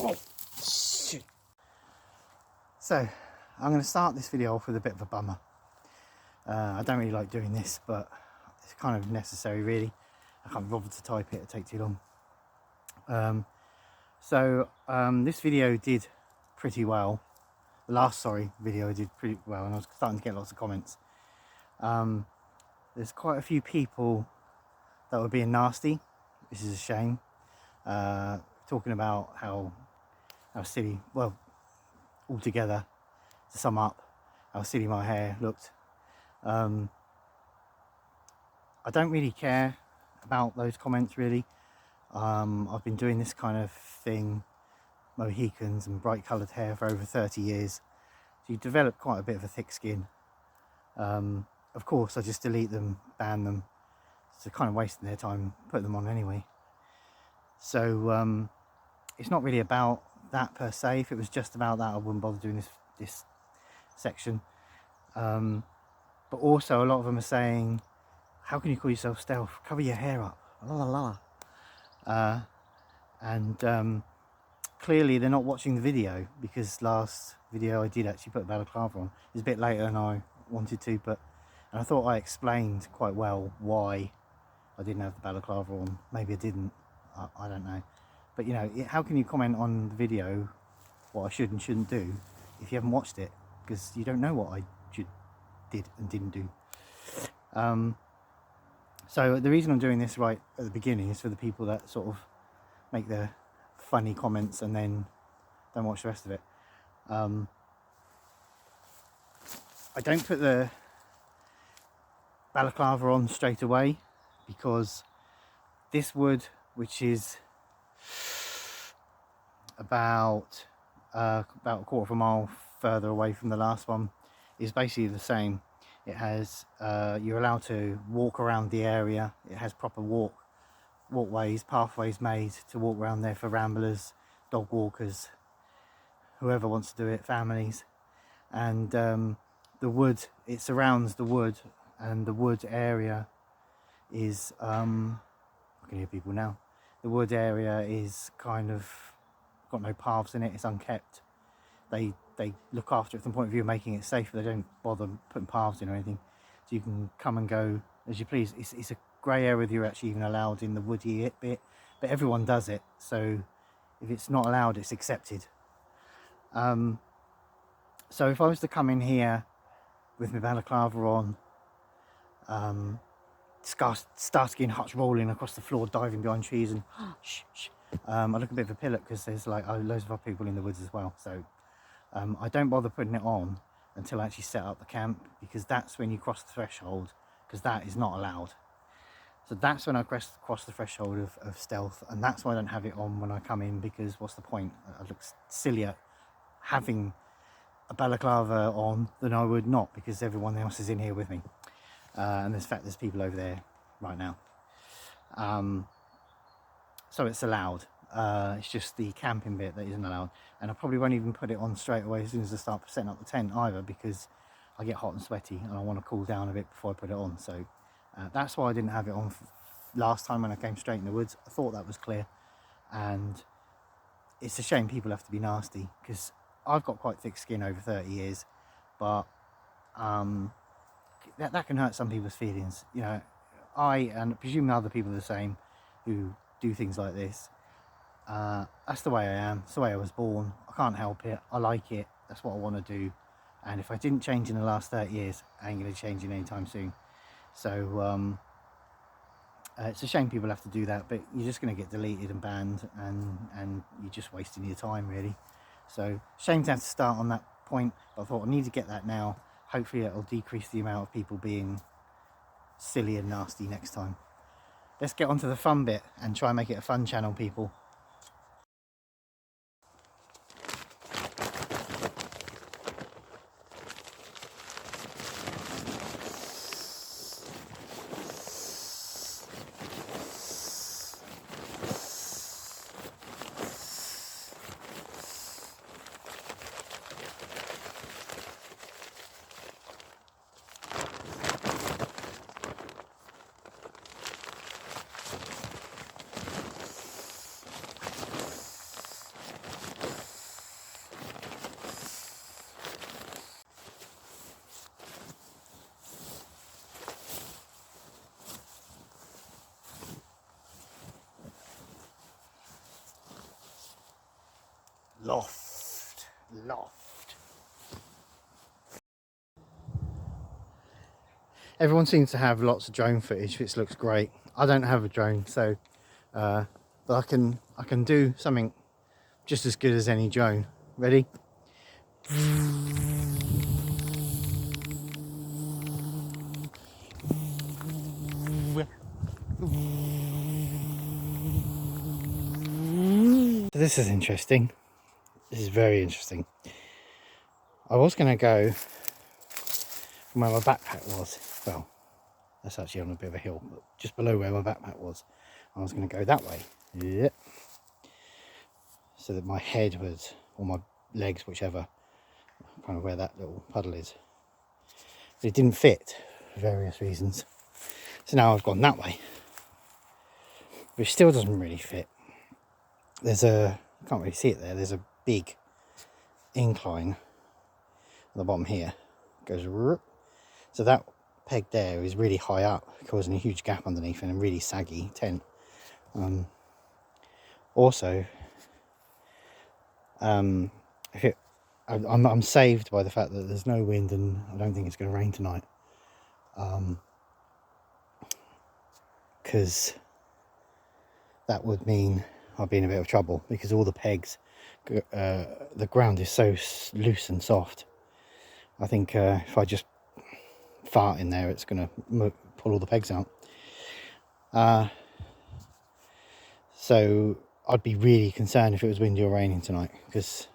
Oh, shit. So, I'm going to start this video off with a bit of a bummer. I don't really like doing this, but it's kind of necessary really. I can't bother to type it, it'll take too long. This video did pretty well. The last, video did pretty well, and I was starting to get lots of comments. There's quite a few people that were being nasty, which is a shame. Talking about how silly, well, altogether, to sum up, how silly my hair looked. I don't really care about those comments really. I've been doing this kind of thing, Mohicans and bright coloured hair, for over 30 years. So you develop quite a bit of a thick skin. Of course, I just delete them, ban them. So kind of wasting their time putting them on anyway. So it's not really about that per se. If it was just about that, I wouldn't bother doing this section. But also a lot of them are saying, how can you call yourself Stealth? Cover your hair up. La la la. Clearly they're not watching the video, because last video I did actually put a balaclava on. It was a bit later than I wanted to, and I thought I explained quite well why I didn't have the balaclava on. Maybe I didn't, I don't know. But you know, how can you comment on the video what I should and shouldn't do if you haven't watched it? Because you don't know what I did and didn't do. So the reason I'm doing this right at the beginning is for the people that sort of make the funny comments and then don't watch the rest of it. I don't put the balaclava on straight away, because this wood, which is about a quarter of a mile further away from the last one, is basically the same. It has you're allowed to walk around the area. It has proper walkways, pathways made to walk around there for ramblers, dog walkers, whoever wants to do it, families. And the wood, it surrounds the wood, and the wood area is I can hear people now. The wood area is kind of got no paths in it. It's unkept. They look after it from the point of view of making it safe, but they don't bother putting paths in or anything. So you can come and go as you please. It's a grey area whether you're actually even allowed in the woody bit, but everyone does it. So if it's not allowed, it's accepted. So if I was to come in here with my balaclava on, start getting huts rolling across the floor, diving behind trees, and I look a bit of a pillock, because there's like loads of other people in the woods as well. So I don't bother putting it on until I actually set up the camp, because that's when you cross the threshold, because that is not allowed. So that's when I cross the threshold of Stealth, and that's why I don't have it on when I come in, because what's the point? I look sillier having a balaclava on than I would not, because everyone else is in here with me. And there's people over there right now. So it's allowed. It's just the camping bit that isn't allowed. And I probably won't even put it on straight away as soon as I start setting up the tent either, because I get hot and sweaty and I want to cool down a bit before I put it on. So that's why I didn't have it on last time when I came straight in the woods. I thought that was clear. And it's a shame people have to be nasty, because I've got quite thick skin over 30 years, but that can hurt some people's feelings. You know, I, and presumably other people are the same who do things like this. That's the way I am. It's the way I was born. I can't help it. I like it. That's what I want to do. And if I didn't change in the last 30 years, I ain't going to change it anytime soon. So it's a shame people have to do that, but you're just going to get deleted and banned, and you're just wasting your time really. So shame to have to start on that point, but I thought I need to get that now. Hopefully it'll decrease the amount of people being silly and nasty next time. Let's get on to the fun bit and try and make it a fun channel, people. Loft. Everyone seems to have lots of drone footage, which looks great. I don't have a drone, so but I can do something just as good as any drone. Ready? This is interesting. This is very interesting. I was going to go from where my backpack was. Well, that's actually on a bit of a hill, but just below where my backpack was. I was going to go that way. Yep. So that my head was, or my legs, whichever, kind of where that little puddle is. But it didn't fit for various reasons. So now I've gone that way. Which still doesn't really fit. There's a, I can't really see it there, there's a big incline at the bottom here. It goes, so that peg there is really high up, causing a huge gap underneath and a really saggy tent. Also, if it, I'm saved by the fact that there's no wind and I don't think it's going to rain tonight. Because that would mean I'll be in a bit of trouble, because all the pegs, the ground is so loose and soft. I think if I just fart in there, it's going to pull all the pegs out. So I'd be really concerned if it was windy or raining tonight, because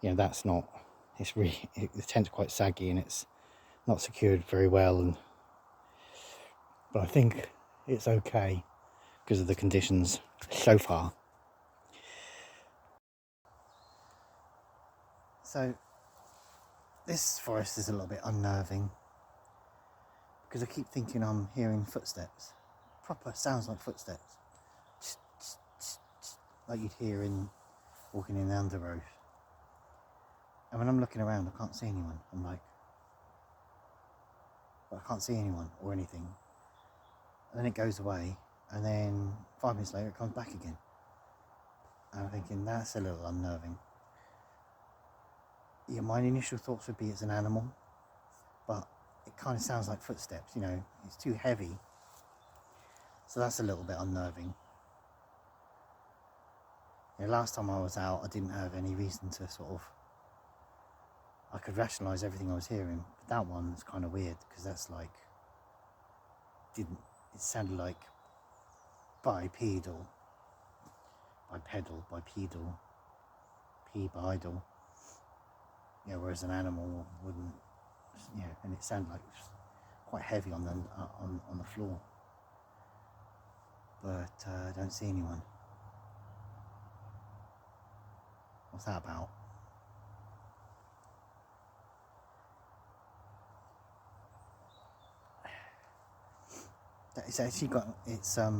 you know that's not. It's really, the tent's quite saggy and it's not secured very well, but I think it's okay because of the conditions so far. So this forest is a little bit unnerving because I keep thinking I'm hearing footsteps. Proper sounds like footsteps, like you'd hear in walking in the undergrowth. And when I'm looking around, I can't see anyone. I'm like, but I can't see anyone or anything. And then it goes away, and then 5 minutes later it comes back again. And I'm thinking that's a little unnerving. Yeah, my initial thoughts would be it's an animal, but it kind of sounds like footsteps, you know, it's too heavy. So that's a little bit unnerving. You know, last time I was out, I didn't have any reason to sort of, I could rationalise everything I was hearing, but that one's kind of weird, because that's like, it sounded like bipedal, p-bidal, you know, whereas an animal wouldn't, you know, and it sounded like it was quite heavy on the floor, but I don't see anyone. What's that about? It's actually got, it's I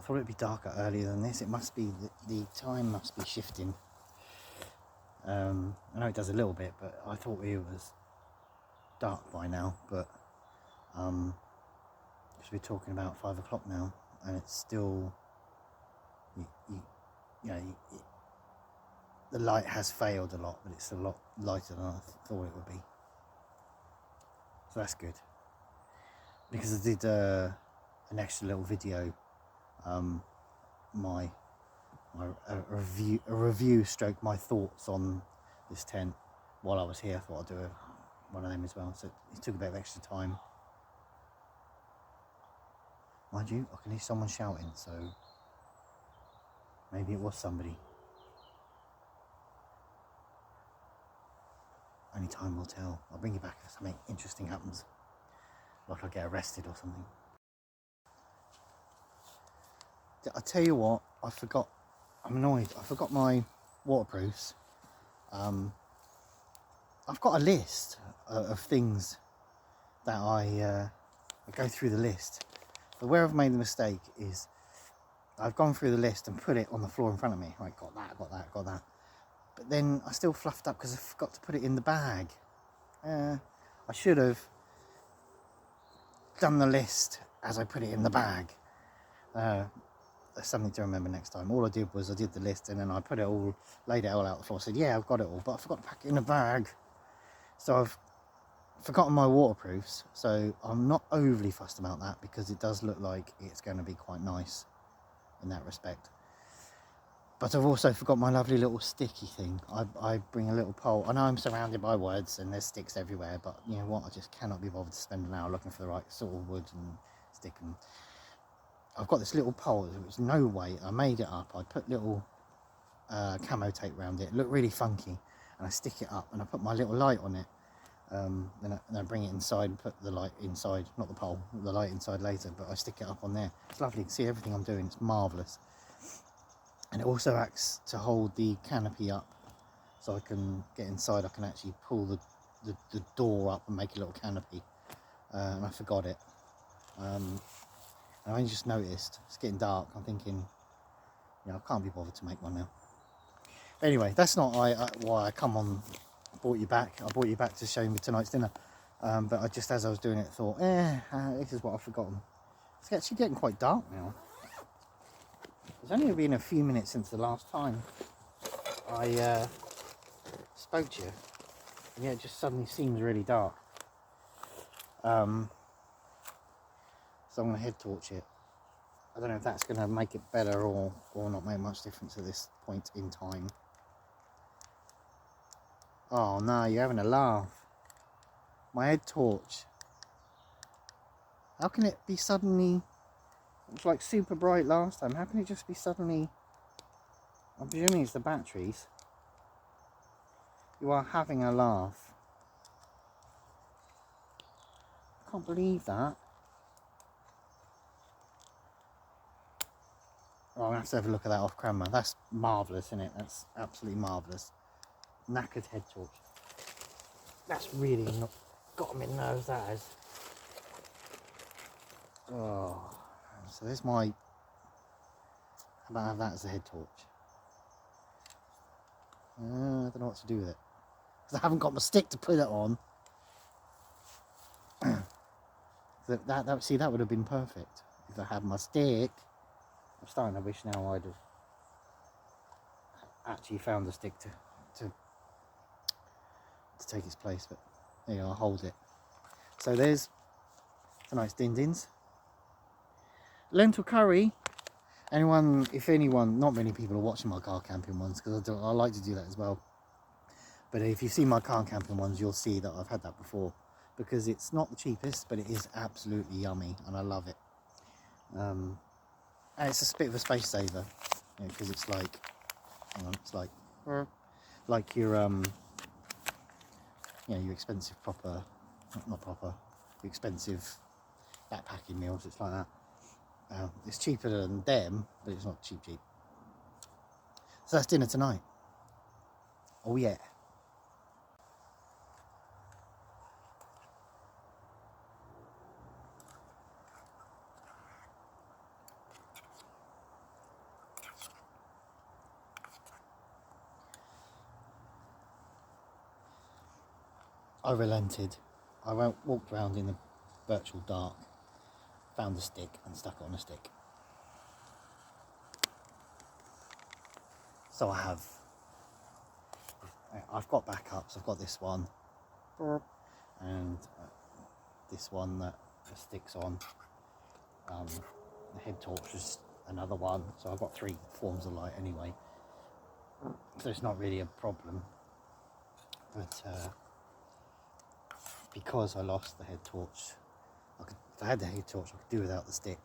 thought it'd be darker earlier than this. It must be, the time must be shifting. I know it does a little bit, but I thought it was dark by now, but because we're talking about 5 o'clock now, and it's still, you know, the light has failed a lot, but it's a lot lighter than I thought it would be. So that's good. Because I did an extra little video, a review stroke my thoughts on this tent while I was here. I thought I'd do one of them as well, so it took a bit of extra time. Mind you, I can hear someone shouting, so maybe it was somebody. Only time will tell. I'll bring you back if something interesting happens, like I get arrested or something. I tell you what, I forgot. I'm annoyed. I forgot my waterproofs. I've got a list of things that I go through the list. But where I've made the mistake is I've gone through the list and put it on the floor in front of me. Right, got that. But then I still fluffed up because I forgot to put it in the bag. I should have done the list as I put it in the bag. that's something to remember next time. All I did was I did the list and then I put it all, laid it all out the floor. I said, yeah, I've got it all, but I forgot to pack it in a bag. So I've forgotten my waterproofs. So I'm not overly fussed about that because it does look like it's going to be quite nice in that respect. But I've also forgot my lovely little sticky thing. I bring a little pole. I know I'm surrounded by woods and there's sticks everywhere, but you know what? I just cannot be bothered to spend an hour looking for the right sort of wood and stick. And I've got this little pole. There was no weight. I made it up. I put little camo tape around it. It looked really funky. And I stick it up and I put my little light on it. Then I bring it inside and put the light inside, not the pole, the light inside later, but I stick it up on there. It's lovely. You can see everything I'm doing. It's marvellous. And it also acts to hold the canopy up so I can get inside. I can actually pull the door up and make a little canopy. And I forgot it. And I only just noticed. It's getting dark. I'm thinking, you know, I can't be bothered to make one now. But anyway, that's not why I come on. I brought you back to show me tonight's dinner. But I just, as I was doing it, thought, this is what I've forgotten. It's actually getting quite dark now. It's only been a few minutes since the last time I spoke to you. And yeah, it just suddenly seems really dark. So I'm going to head torch it. I don't know if that's going to make it better or not make much difference at this point in time. Oh no, you're having a laugh. My head torch. How can it be suddenly... It was like super bright last time. How can it just be suddenly... I'm presuming it's the batteries. You are having a laugh. I can't believe that. Oh, I'm going to have to have a look at that off camera. That's marvellous, isn't it? That's absolutely marvellous. Knackered head torch. That's really not got me nerves, that is. Oh, so there's my... How about I have that as a head torch? I don't know what to do with it. Because I haven't got my stick to put it on. See, that would have been perfect if I had my stick. I'm starting to wish now I'd have actually found the stick to take its place, but there you go, I'll hold it. So there's tonight's din-dins. Lentil curry. If anyone, not many people are watching my car camping ones because I like to do that as well. But if you see my car camping ones, you'll see that I've had that before because it's not the cheapest, but it is absolutely yummy and I love it. And it's a bit of a space saver because it's like, it's like your your expensive your expensive backpacking meals. It's like that. It's cheaper than them, but it's not cheap. So that's dinner tonight. Oh yeah. I relented. I walked around in the virtual dark, found a stick and stuck it on a stick. So I've got backups. I've got this one and this one that sticks on. The head torch is another one. So I've got 3 forms of light anyway. So it's not really a problem. But because I lost the head torch, if I had the head torch I could do without the stick,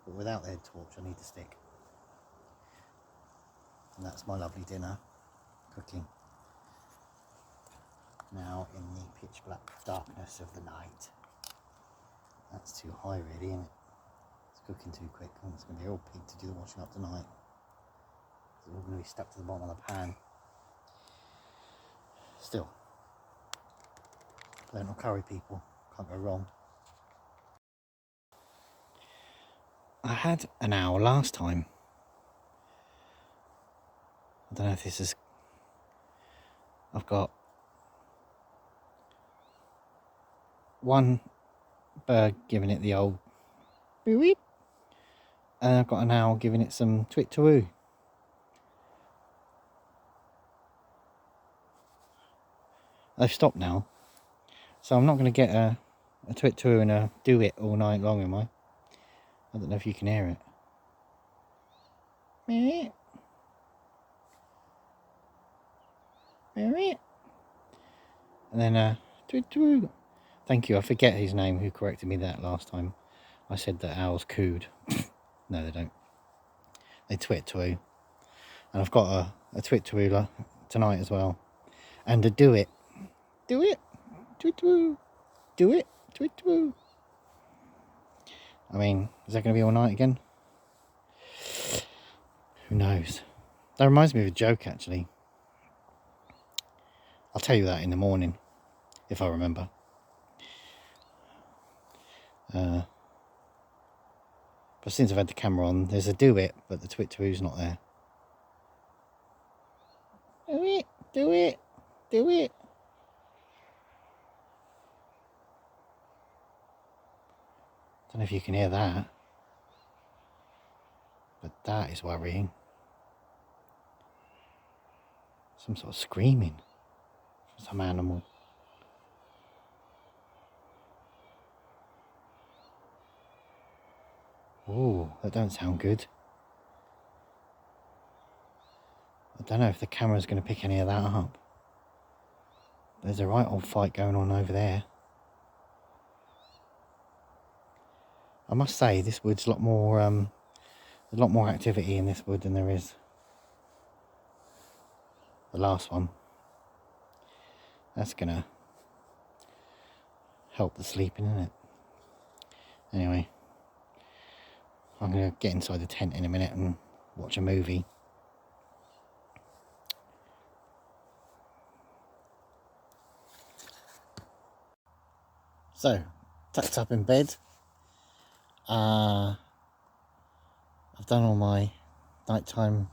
but without the head torch I need the stick. And that's my lovely dinner cooking now in the pitch black darkness of the night. That's too high really, isn't it? It's cooking too quick and it's going to be all pig to do the washing up tonight. It's all going to be stuck to the bottom of the pan. Still, lentil curry people, can't go wrong. I had an hour last time. I don't know if this is... I've got one bird giving it the old beep, And I've got an owl giving it some twit-to-woo. They've stopped now, so I'm not going to get a twit-to-woo and a do-it all night long, am I? I don't know if you can hear it. Meow. Meow. And then twit-to-woo. Thank you, I forget his name, who corrected me that last time. I said that owls cooed. No, they don't. They twit-to-woo. And I've got a twit-to-woo tonight as well. And a do-it. Do it. Twit-to-woo. Do it. Twit-to-woo. I mean, is that going to be all night again? Who knows? That reminds me of a joke, actually. I'll tell you that in the morning, if I remember. But since I've had the camera on, there's a do it, but the twit-to-woo's not there. Do it. Do it. Do it. Don't know if you can hear that, but that is worrying. Some sort of screaming from some animal. Oh, that don't sound good. I don't know if the camera's going to pick any of that up. There's a right old fight going on over there. I must say, this wood's a lot more, there's a lot more activity in this wood than there is the last one. That's gonna help the sleeping, isn't it? Anyway, I'm gonna get inside the tent in a minute and watch a movie. So, tucked up in bed. I've done all my nighttime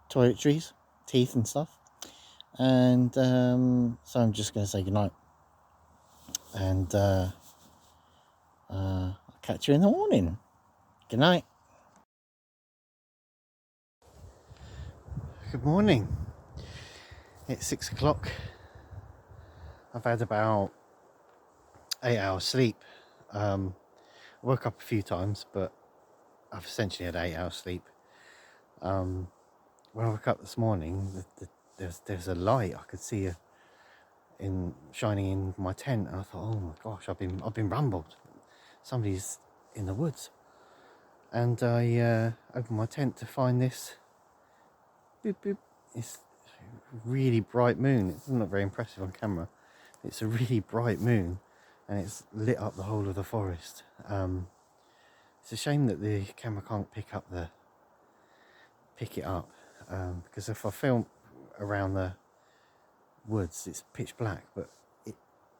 toiletries, teeth and stuff, and so I'm just going to say goodnight, and I'll catch you in the morning. Good night. Good morning. It's 6 o'clock. I've had about 8 hours sleep. I woke up a few times, but I've essentially had 8 hours sleep. When I woke up this morning, there's a light I could see shining in my tent, and I thought, oh my gosh, I've been rumbled. Somebody's in the woods, and I opened my tent to find this. Boop boop. It's a really bright moon. It's not very impressive on camera. It's a really bright moon, and it's lit up the whole of the forest. It's a shame that the camera can't pick it up, because if I film around the woods, it's pitch black, but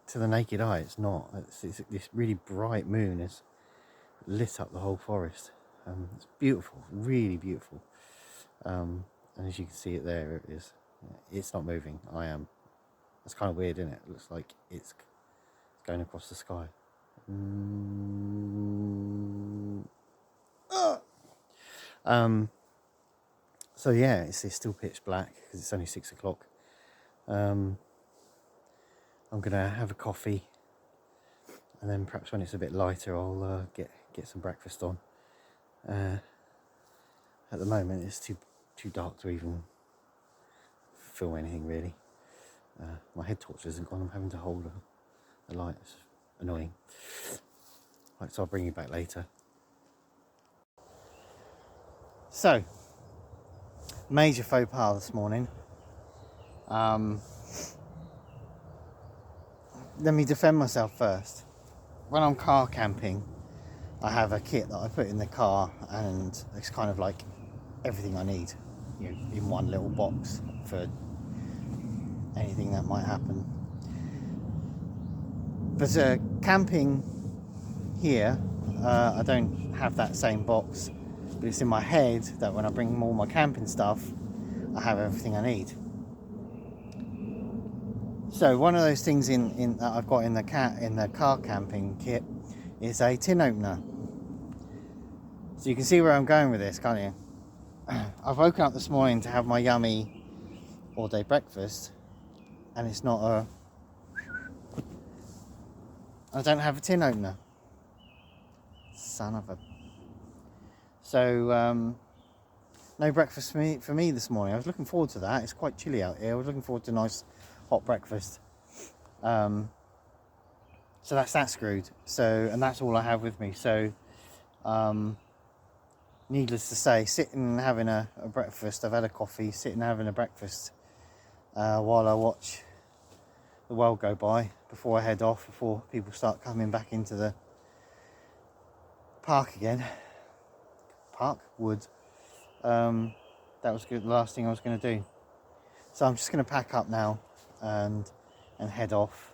to the naked eye, it's not. It's this really bright moon has lit up the whole forest. It's beautiful, really beautiful. And as you can see it there, it is. It's not moving. I am. That's kind of weird, isn't it? It looks like it's going across the sky. So yeah, it's still pitch black because it's only 6 o'clock. I'm gonna have a coffee, and then perhaps when it's a bit lighter, I'll get some breakfast on. At the moment, it's too dark to even film anything really. My head torch isn't gone. I'm having to hold a light. It's annoying. Right, so I'll bring you back later. So, major faux pas this morning. Let me defend myself first. When I'm car camping, I have a kit that I put in the car, and it's kind of like everything I need, in one little box for anything that might happen. But camping here, I don't have that same box, but it's in my head that when I bring all my camping stuff, I have everything I need. So one of those things in that I've got in the car camping kit is a tin opener. So you can see where I'm going with this, can't you? I've woken up this morning to have my yummy all-day breakfast, and it's not a... I don't have a tin opener. Son of a... So, no breakfast for me this morning. I was looking forward to that. It's quite chilly out here. I was looking forward to a nice hot breakfast. So that's that screwed. So, and that's all I have with me. So, needless to say, sitting and having a breakfast. I've had a coffee, sitting and having a breakfast while I watch the world go by before I head off, before people start coming back into the park again. Wood. That was good. The last thing I was going to do. So I'm just going to pack up now and head off.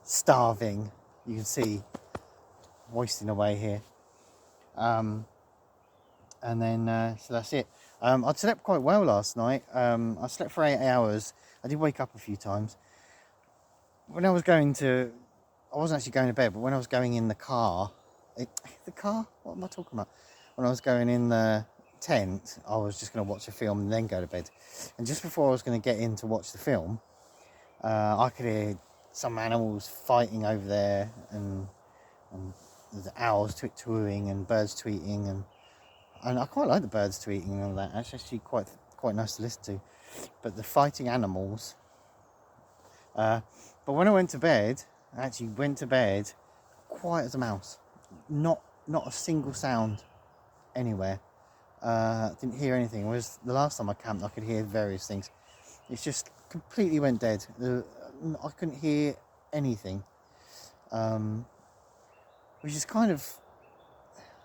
Starving. You can see wasting away here. And then so that's it. I slept quite well last night. I slept for 8 hours. I did wake up a few times. When I was going to, I wasn't actually going to bed, but when I was going in the car, what am I talking about? When I was going in the tent, I was just going to watch a film and then go to bed. And just before I was going to get in to watch the film, I could hear some animals fighting over there, and the owls tweeting and birds tweeting, and I quite like the birds tweeting and all that. It's actually quite nice to listen to. But the fighting animals. But when I went to bed, I actually went to bed quiet as a mouse. Not a single sound anywhere. Didn't hear anything. Whereas the last time I camped, I could hear various things. It just completely went dead. I couldn't hear anything. Which is kind of...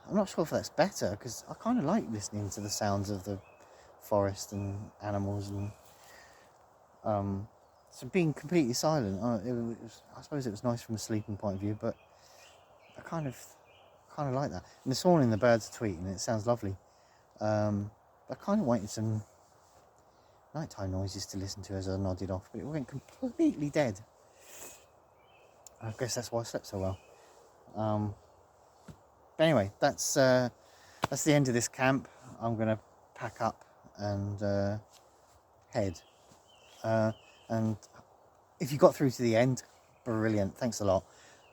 I'm not sure if that's better, because I kind of like listening to the sounds of the forest and animals, and so being completely silent. I suppose it was nice from a sleeping point of view, but I kind of like that. And this morning the birds are tweeting, and it sounds lovely. I kind of wanted some nighttime noises to listen to as I nodded off, but it went completely dead. I guess that's why I slept so well. But anyway, that's the end of this camp. I'm going to pack up and head. And if you got through to the end, brilliant. Thanks a lot.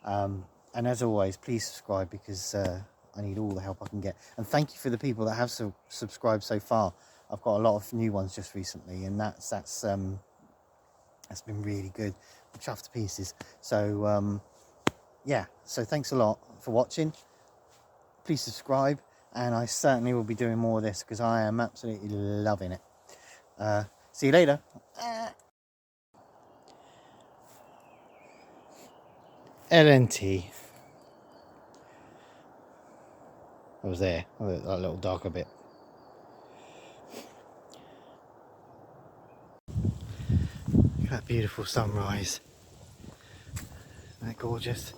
And as always, please subscribe, because I need all the help I can get. And thank you for the people that have subscribed so far. I've got a lot of new ones just recently, and that's been really good. I'm chuffed to pieces. So yeah, so thanks a lot for watching. Please subscribe, and I certainly will be doing more of this, because I am absolutely loving it. See you later. LNT. I was there, that little darker bit. Look at that beautiful sunrise. Isn't that gorgeous?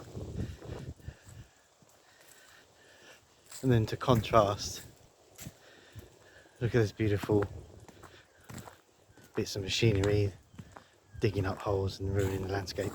And then to contrast, look at this beautiful bits of machinery digging up holes and ruining the landscape.